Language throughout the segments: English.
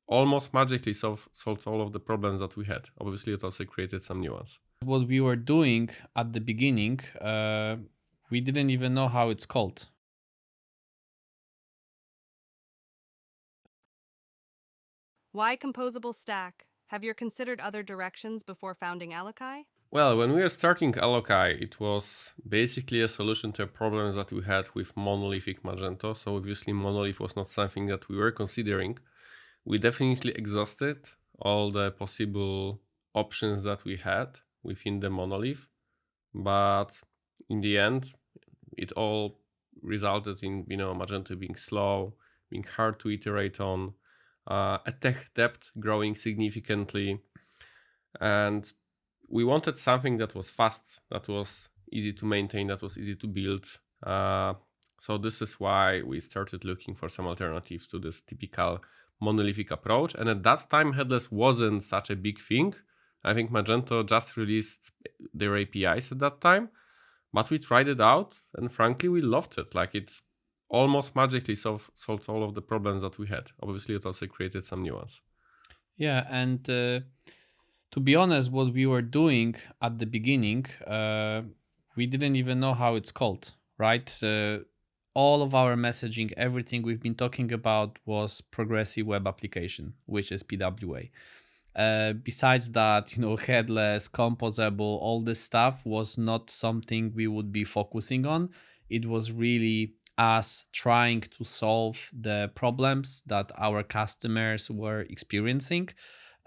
almost magically solved all of the problems that we had. Obviously, it also created some nuance. What we were doing at the beginning, we didn't even know how it's called. Why composable stack? Have you considered other directions before founding Alakai? Well, when we were starting Allokai, it was basically a solution to problems that we had with monolithic Magento. So obviously monolith was not something that we were considering. We definitely exhausted all the possible options that we had within the monolith, but in the end, it all resulted in Magento being slow, being hard to iterate on, a tech debt growing significantly, and we wanted something that was fast, that was easy to maintain, that was easy to build. So this is why we started looking for some alternatives to this typical monolithic approach. And at that time, headless wasn't such a big thing. I think Magento just released their APIs at that time, but we tried it out, and frankly, we loved it. Like, it's almost magically solved all of the problems that we had. Obviously, it also created some nuance. Yeah, and to be honest, what we were doing at the beginning, we didn't even know how it's called, right? All of our messaging, everything we've been talking about was progressive web application, which is PWA. Besides that, headless, composable, all this stuff was not something we would be focusing on. It was really us trying to solve the problems that our customers were experiencing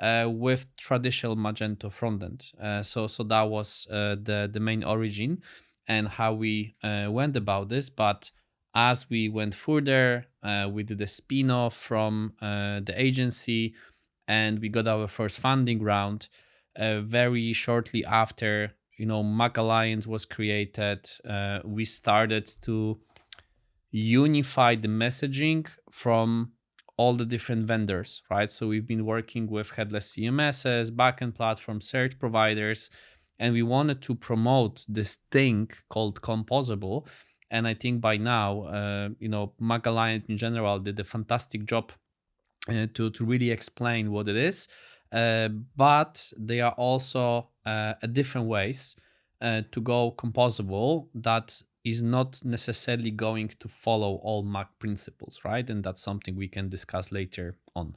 with traditional Magento frontend. So that was the main origin and how we went about this. But as we went further, we did a spin-off from the agency, and we got our first funding round. Very shortly after, MACH Alliance was created, we started to unify the messaging from all the different vendors, right? So we've been working with headless CMSs, backend platform, search providers, and we wanted to promote this thing called composable. And I think by now, MACH Alliance in general did a fantastic job to really explain what it is. But there are also different ways to go composable that is not necessarily going to follow all MACH principles, right? And that's something we can discuss later on.